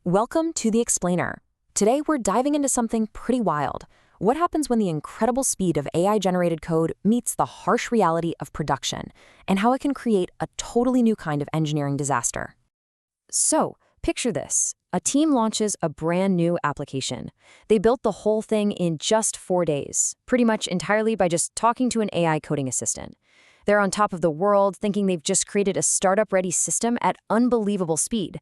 Welcome to The Explainer. Today we're diving into something pretty wild. What happens when the incredible speed of AI-generated code meets the harsh reality of production, and how it can create a totally new kind of engineering disaster? So, picture this. A team launches a brand new application. They built the whole thing in just 4 days, pretty much entirely by just talking to an AI coding assistant. They're on top of the world, thinking they've just created a startup-ready system at unbelievable speed.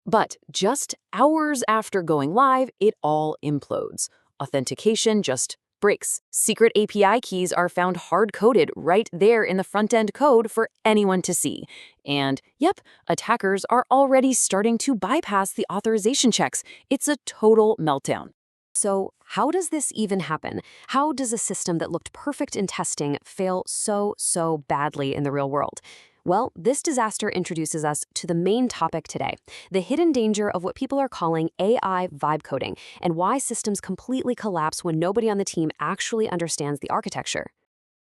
But just hours after going live, it all implodes. Authentication just breaks. Secret API keys are found hard-coded right there in the front-end code for anyone to see. And, yep, attackers are already starting to bypass the authorization checks. It's a total meltdown. So, how does this even happen? How does a system that looked perfect in testing fail so badly in the real world? Well, this disaster introduces us to the main topic today, the hidden danger of what people are calling AI vibe coding, and why systems completely collapse when nobody on the team actually understands the architecture.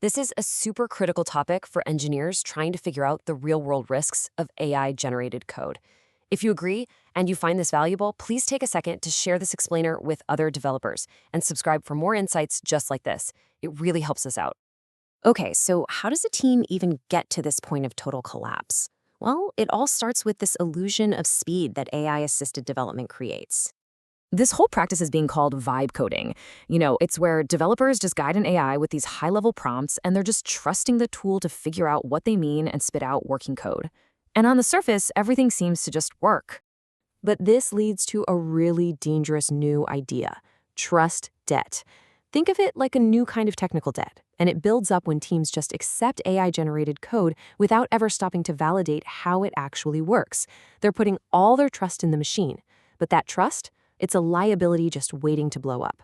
This is a super critical topic for engineers trying to figure out the real-world risks of AI-generated code. If you agree and you find this valuable, please take a second to share this explainer with other developers and subscribe for more insights just like this. It really helps us out. Okay, so how does a team even get to this point of total collapse? Well, it all starts with this illusion of speed that AI-assisted development creates. This whole practice is being called vibe coding. It's where developers just guide an AI with these high-level prompts, and they're just trusting the tool to figure out what they mean and spit out working code. And on the surface, everything seems to just work. But this leads to a really dangerous new idea: trust debt. Think of it like a new kind of technical debt, and it builds up when teams just accept AI-generated code without ever stopping to validate how it actually works. They're putting all their trust in the machine, but that trust, it's a liability just waiting to blow up.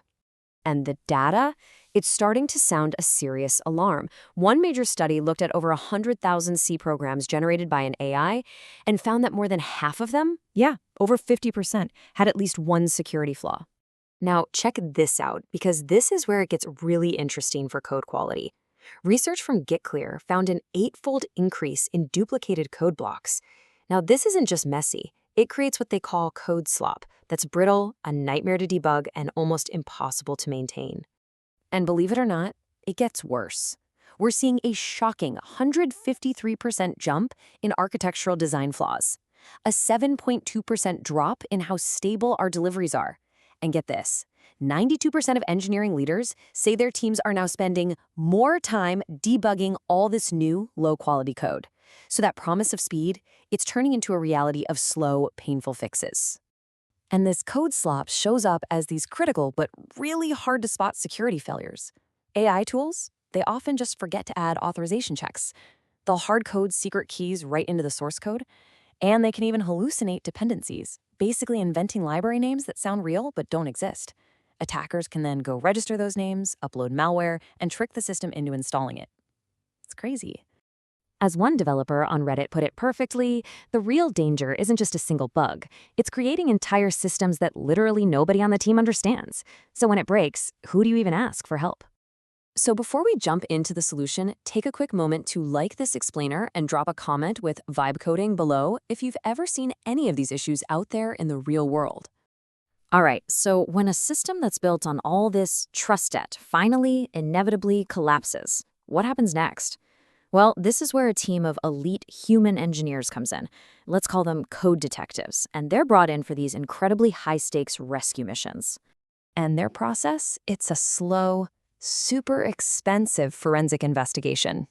And the data? It's starting to sound a serious alarm. One major study looked at over 100,000 C programs generated by an AI and found that more than half of them, over 50%, had at least one security flaw. Now, check this out, because this is where it gets really interesting for code quality. Research from GitClear found an 8-fold increase in duplicated code blocks. Now, this isn't just messy. It creates what they call code slop that's brittle, a nightmare to debug, and almost impossible to maintain. And believe it or not, it gets worse. We're seeing a shocking 153% jump in architectural design flaws, a 7.2% drop in how stable our deliveries are. And get this, 92% of engineering leaders say their teams are now spending more time debugging all this new, low-quality code. So that promise of speed, it's turning into a reality of slow, painful fixes. And this code slop shows up as these critical but really hard-to-spot security failures. AI tools, they often just forget to add authorization checks. They'll hard-code secret keys right into the source code, and they can even hallucinate dependencies, basically inventing library names that sound real but don't exist. Attackers can then go register those names, upload malware, and trick the system into installing it. It's crazy. As one developer on Reddit put it perfectly, the real danger isn't just a single bug. It's creating entire systems that literally nobody on the team understands. So when it breaks, who do you even ask for help? So before we jump into the solution, take a quick moment to like this explainer and drop a comment with vibe coding below if you've ever seen any of these issues out there in the real world. All right, so when a system that's built on all this trust debt finally, inevitably collapses, what happens next? Well, this is where a team of elite human engineers comes in. Let's call them code detectives, and they're brought in for these incredibly high-stakes rescue missions. And their process, it's a slow, super expensive forensic investigation.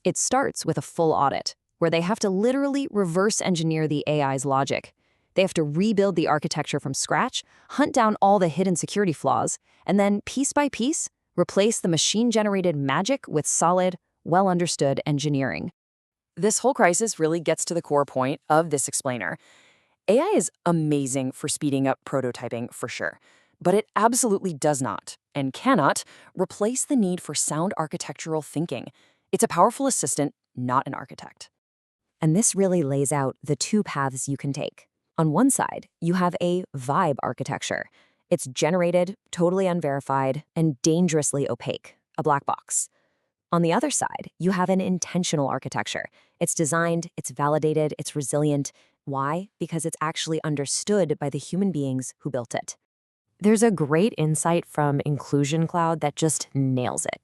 It starts with a full audit, where they have to literally reverse engineer the AI's logic. They have to rebuild the architecture from scratch, hunt down all the hidden security flaws, and then, piece by piece, replace the machine-generated magic with solid, well-understood engineering. This whole crisis really gets to the core point of this explainer. AI is amazing for speeding up prototyping for sure, but it absolutely does not and cannot replace the need for sound architectural thinking. It's a powerful assistant, not an architect. And this really lays out the two paths you can take. On one side, you have a vibe architecture. It's generated, totally unverified, and dangerously opaque, a black box. On the other side, you have an intentional architecture. It's designed, it's validated, it's resilient, Why? Because it's actually understood by the human beings who built it. There's a great insight from Inclusion Cloud that just nails it.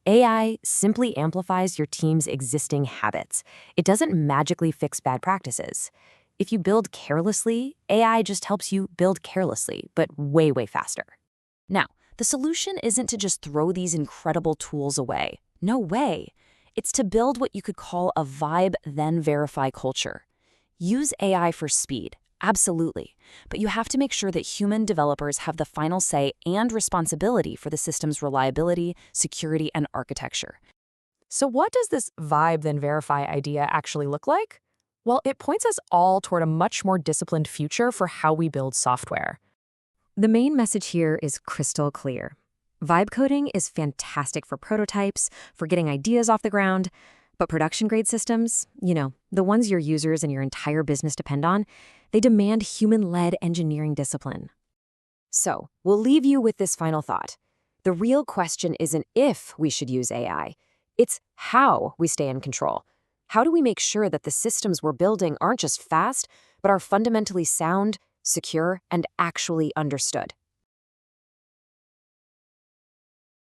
AI simply amplifies your team's existing habits. It doesn't magically fix bad practices. If you build carelessly, AI just helps you build carelessly, but way, way faster. Now, the solution isn't to just throw these incredible tools away. No way. It's to build what you could call a vibe, then verify culture. Use AI for speed, absolutely, but you have to make sure that human developers have the final say and responsibility for the system's reliability, security, and architecture. So what does this vibe then verify idea actually look like? Well, it points us all toward a much more disciplined future for how we build software. The main message here is crystal clear. Vibe coding is fantastic for prototypes, for getting ideas off the ground, but production-grade systems, the ones your users and your entire business depend on, they demand human-led engineering discipline. So, we'll leave you with this final thought. The real question isn't if we should use AI, it's how we stay in control. How do we make sure that the systems we're building aren't just fast, but are fundamentally sound, secure, and actually understood?